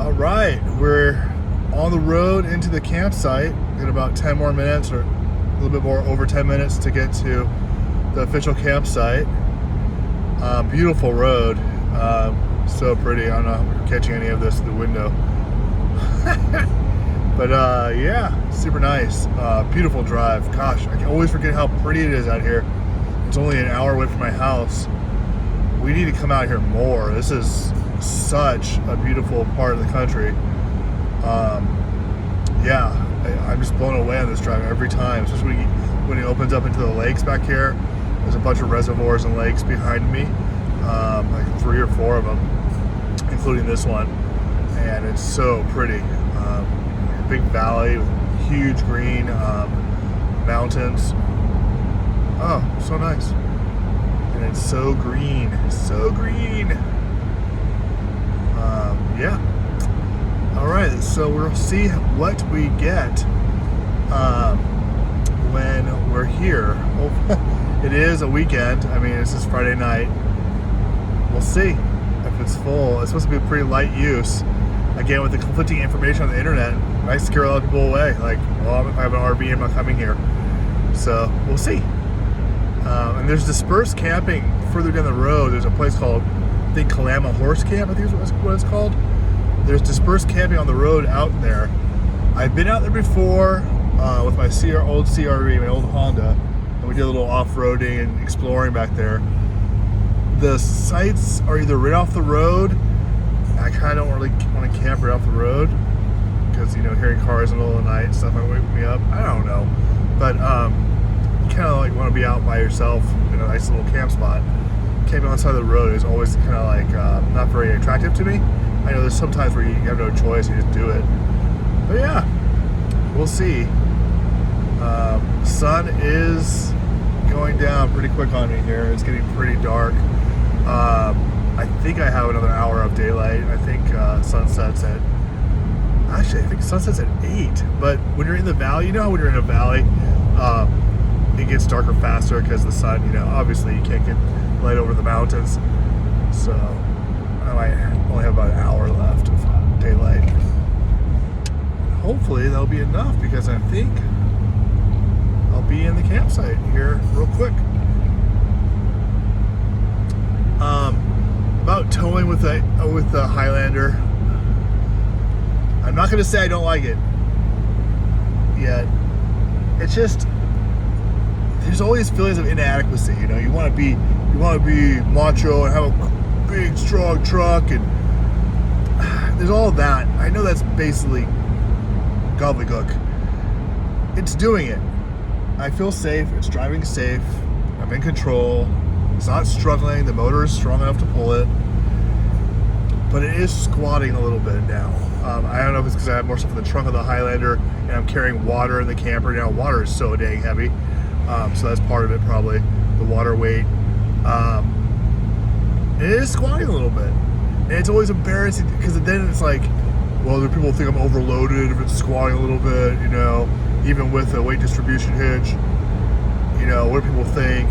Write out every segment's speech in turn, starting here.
All right, we're on the road into the campsite in about 10 more minutes, or a little bit more, over 10 minutes to get to the official campsite. Beautiful road, so pretty. I don't know if we're catching any of this through the window. But yeah, super nice. Beautiful drive. Gosh, I can always forget how pretty it is out here. It's only an hour away from my house. We need to come out here more. This is such a beautiful part of the country. Yeah, I'm just blown away on this drive every time, especially when it opens up into the lakes back here. There's a bunch of reservoirs and lakes behind me, like 3 or 4 of them, including this one, and it's so pretty. Big valley with huge green mountains. Oh, so nice. And it's so green, so green. Yeah. All right, so we'll see what we get when we're here. It is a weekend. I mean, this is Friday night. We'll see if it's full. It's supposed to be a pretty light use. Again, with the conflicting information on the internet, it might scare a lot of people away. Like, well, if I have an RV, I'm not coming here. So we'll see. And there's dispersed camping further down the road. There's a place called, I think, Kalama Horse Camp, I think is what it's called. There's dispersed camping on the road out there. I've been out there before with my old CRV, my old Honda, and we did a little off-roading and exploring back there. The sites are either right off the road. I kind of don't really want to camp right off the road because, you know, hearing cars in the middle of the night and stuff might wake me up. I don't know. But you kind of like want to be out by yourself in a nice little camp spot. Camping on the side of the road is always kind of like not very attractive to me. I know there's some times where you have no choice, you just do it. But yeah, we'll see. Sun is going down pretty quick on me here. It's getting pretty dark. I think I have another hour of daylight. I think sunsets at, actually I think sunsets at 8. But when you're in the valley, you know how when you're in a valley, it gets darker faster because the sun, you know, obviously you can't get light over the mountains. So I might only have about an hour left of daylight. Hopefully that'll be enough because I think I'll be in the campsite here real quick. About towing with the Highlander. I'm not gonna say I don't like it yet. It's just there's always feelings of inadequacy. You know, you want to be macho and have a big strong truck, and there's all that. I know that's basically gobbledygook. It's doing it. I feel safe. It's driving safe. I'm in control. It's not struggling. The motor is strong enough to pull it, but it is squatting a little bit now. I don't know if it's because I have more stuff in the trunk of the Highlander and I'm carrying water in the camper now. Water is so dang heavy, so that's part of it probably. The water weight. It is squatting a little bit, and it's always embarrassing because then it's like, well, do people think I'm overloaded if it's squatting a little bit? You know, even with a weight distribution hitch. You know, what do people think?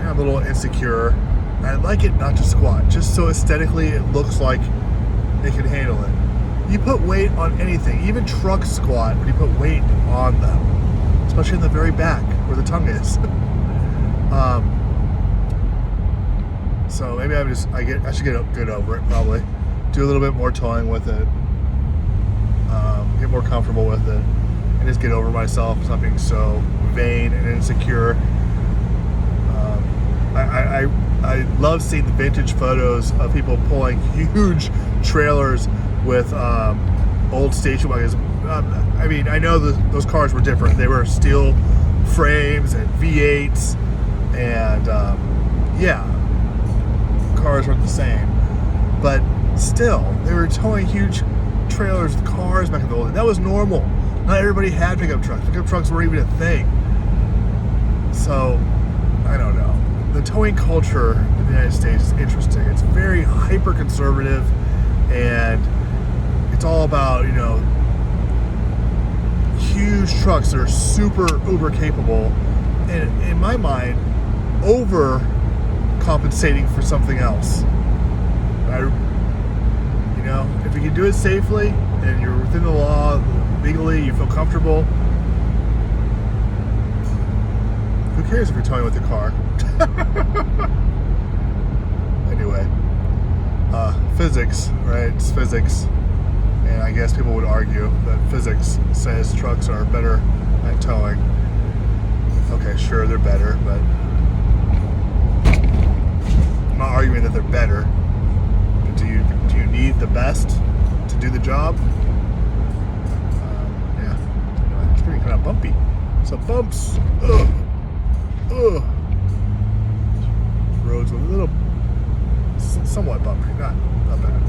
I'm a little insecure. I like it not to squat, just so aesthetically it looks like it can handle it. You put weight on anything, even trucks squat when you put weight on them, especially in the very back where the tongue is. So maybe I should get good over it probably. Do a little bit more towing with it, get more comfortable with it, and just get over myself, stop being so vain and insecure. I love seeing the vintage photos of people pulling huge trailers with old station wagons. I mean, I know those cars were different. They were steel frames and V8s, and yeah, cars weren't the same. But still, they were towing huge trailers with cars back in the old days. That was normal. Not everybody had pickup trucks. Pickup trucks weren't even a thing. So, I don't know. The towing culture in the United States is interesting. It's very hyper-conservative, and it's all about, you know, huge trucks that are super uber capable, and in my mind, over compensating for something else. do it safely and you're within the law, legally, you feel comfortable, who cares if you're towing with the car? Anyway, physics, right? It's physics. And I guess people would argue that physics says trucks are better at towing. Okay, sure, they're better, but I'm not arguing that they're better. But do you need the best to do the job? Yeah. Anyway, it's pretty kind of bumpy. So bumps. Ugh. Ugh. Roads a little, somewhat bumpy, not bad.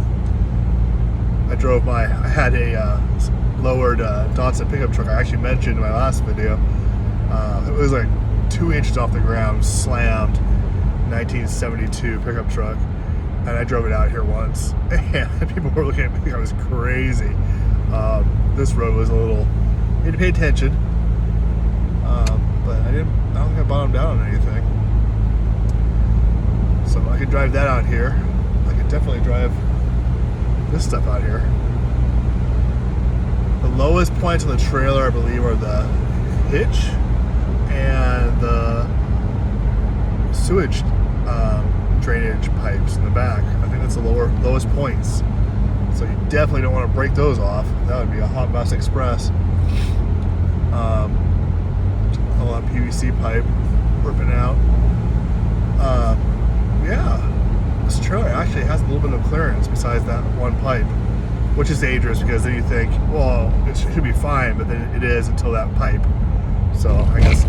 I had a lowered Datsun pickup truck. I actually mentioned in my last video. It was like 2 inches off the ground, slammed, 1972 pickup truck, and I drove it out here once, and people were looking at me like I was crazy. This road was a little, you had to pay attention, but I don't think I bottomed out on anything. So I could drive that out here. I could definitely drive this stuff out here. The lowest points on the trailer, I believe, are the hitch and the sewage drainage pipes in the back. I think that's the lowest points. So you definitely don't want to break those off. That would be a hot mess express. A lot of PVC pipe ripping out. Yeah, this trailer actually has a little bit of clearance besides that one pipe, which is dangerous because then you think, well, it should be fine, but then it is until that pipe. So I guess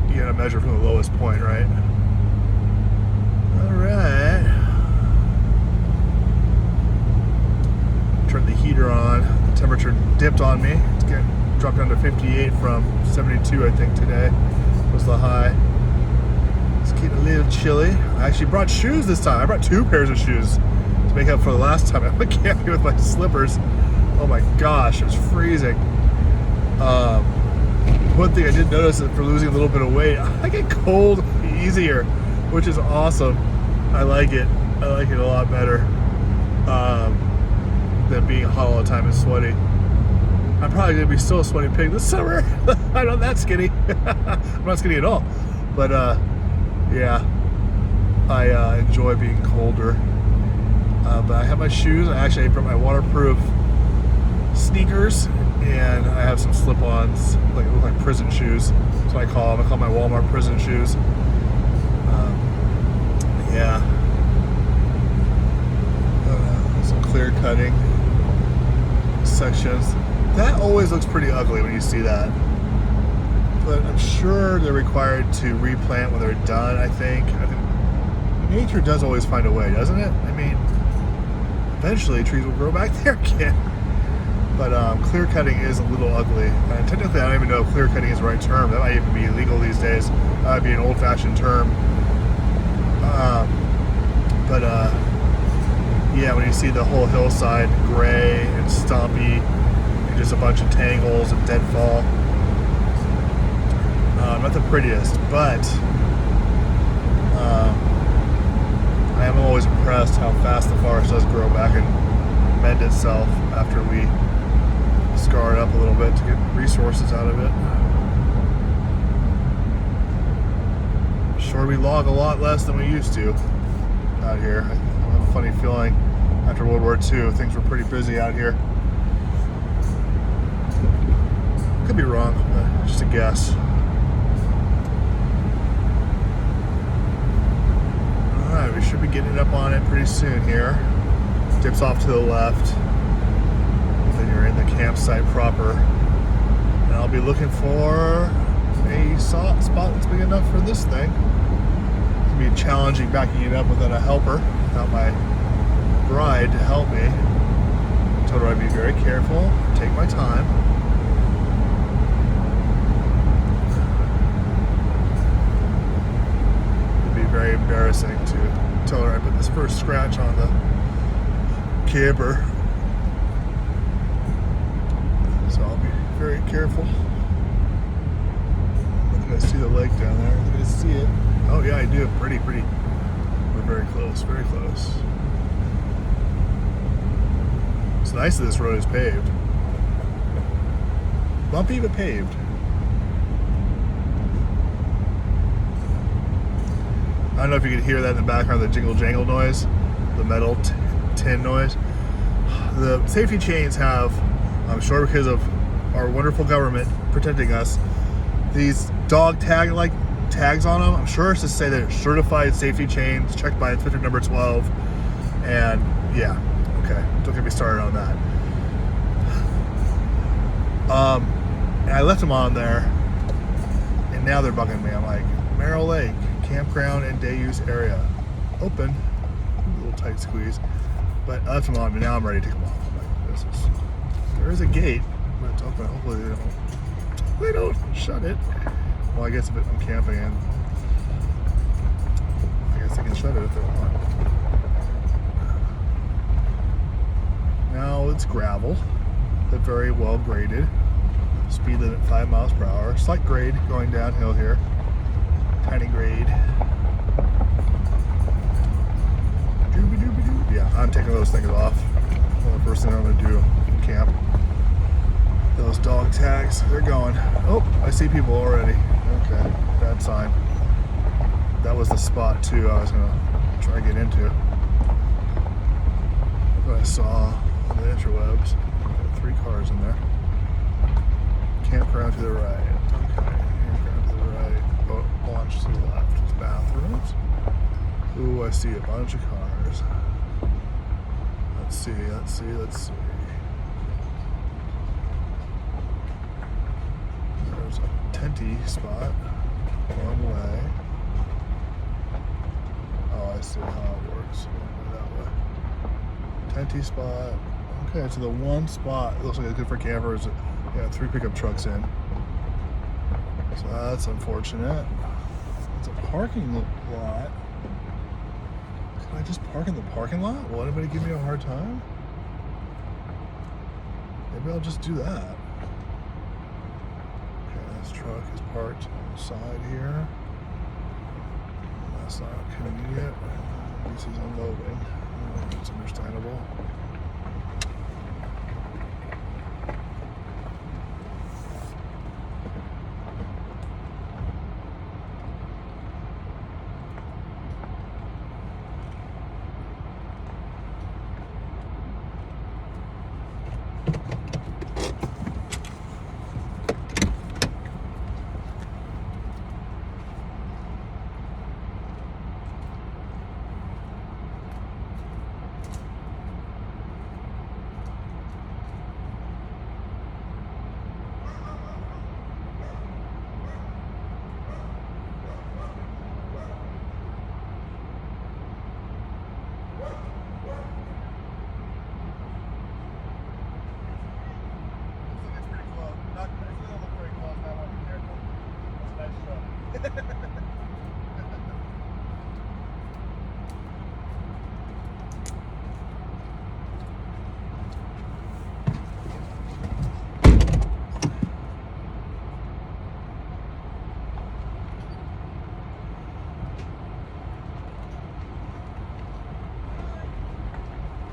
you gotta measure from the lowest point, right? All right. Turn the heater on. The temperature dipped on me. It's getting dropped down to 58 from 72, I think today was the high. It's getting a little chilly. I actually brought shoes this time. I brought 2 pairs of shoes to make up for the last time I went camping with my slippers. Oh my gosh, it was freezing. One thing I did notice is for losing a little bit of weight, I get cold easier, which is awesome. I like it. I like it a lot better than being hot all the time and sweaty. I'm probably going to be still a sweaty pig this summer. I'm not that skinny. I'm not skinny at all. But yeah, I enjoy being colder. But I have my shoes. I actually brought my waterproof sneakers, and I have some slip-ons, like look like prison shoes. That's what I call them. I call my Walmart prison shoes. Yeah. Some clear cutting sections. That always looks pretty ugly when you see that. But I'm sure they're required to replant when they're done, I think nature does always find a way, doesn't it? I mean, eventually trees will grow back there again. But clear cutting is a little ugly. And technically, I don't even know if clear cutting is the right term. That might even be illegal these days. That would be an old-fashioned term. Yeah, when you see the whole hillside gray and stumpy, and just a bunch of tangles and deadfall. Not the prettiest, but I am always impressed how fast the forest does grow back and mend itself after we scar it up a little bit to get resources out of it. Sure, we log a lot less than we used to out here. I have a funny feeling after World War II, things were pretty busy out here. Could be wrong, but just a guess. Alright, we should be getting up on it pretty soon here. Dips off to the left. Then you're in the campsite proper. And I'll be looking for a spot that's big enough for this thing. It's going to be challenging backing it up without a helper, without my bride to help me. I told her I'd be very careful, take my time. It'd be very embarrassing to tell her I put this first scratch on the camper. So I'll be very careful. Look, I see the lake down there. I can see it. Oh yeah, I do. Pretty. We're very close, very close. It's nice that this road is paved. Bumpy but paved. I don't know if you could hear that in the background, the jingle jangle noise, the metal tin noise. The safety chains have, I'm sure because of our wonderful government protecting us, these dog tag like tags on them. I'm sure it's to say they're certified safety chains, checked by inspector number 12. And yeah, okay, don't get me started on that. And I left them on there, and now they're bugging me. I'm like, Merril Lake, campground and day use area, open. A little tight squeeze, but I left them on, but now I'm ready to take them off. I'm like, there is a gate, but it's open. Hopefully they don't shut it. Well, I guess if I'm camping in, I guess they can shut it if they want. Now it's gravel, but very well graded. Speed limit 5 miles per hour. Slight grade going downhill here. Tiny grade. Yeah, I'm taking those things off. Well, the first thing I'm going to do in camp. Those dog tags, they're going. Oh, I see people already. Okay, bad sign. That was the spot too I was going to try to get into. What I saw on the interwebs. Got 3 cars in there. Campground to the right. Okay, campground to the right. Oh, launch to the left. It's bathrooms. Ooh, I see a bunch of cars. Let's see. There's a tenty spot. One way. Oh, I see how it works. That way. Tenty spot. Okay, so the one spot, it looks like it's good for campers. Yeah, 3 pickup trucks in. So that's unfortunate. It's a parking lot. Can I just park in the parking lot? Will anybody give me a hard time? Maybe I'll just do that. Okay, this truck is parked on the side here. That's not convenient. At least he's unloading. It's understandable.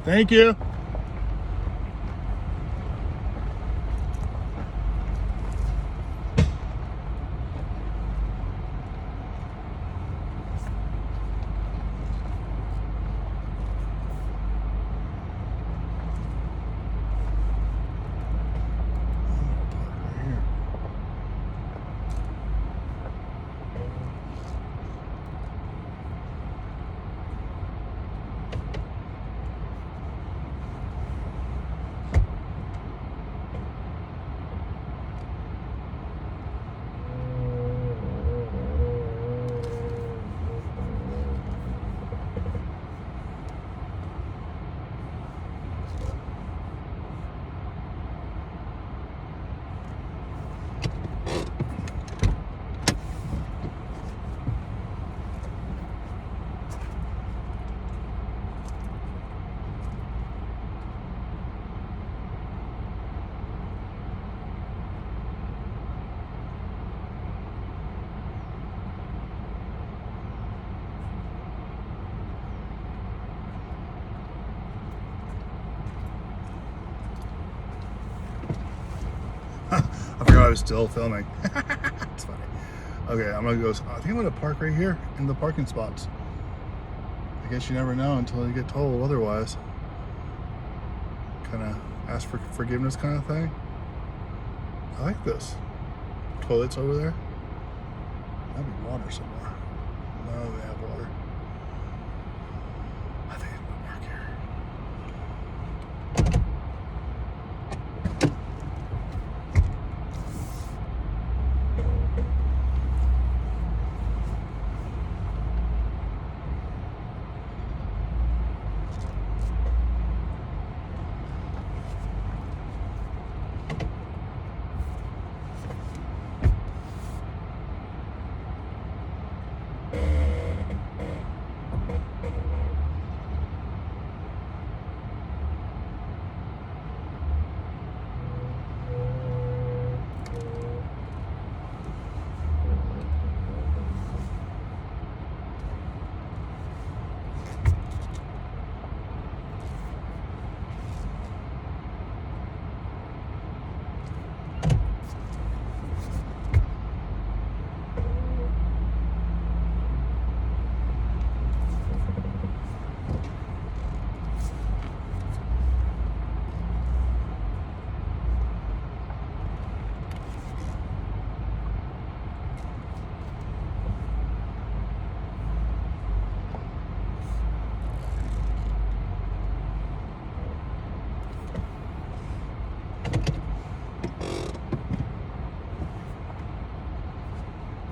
Thank you. I was still filming. It's funny. Okay, I'm gonna go. I think I'm gonna park right here in the parking spots. I guess you never know until you get told otherwise. Kind of ask for forgiveness kind of thing. I like this. Toilets over there. Might be water somewhere. No, they have water. I think I'm gonna park here.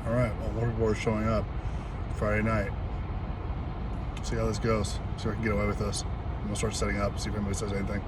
All right, well, more people are showing up Friday night. See how this goes. See if I can get away with this. I'm gonna start setting up, see if anybody says anything.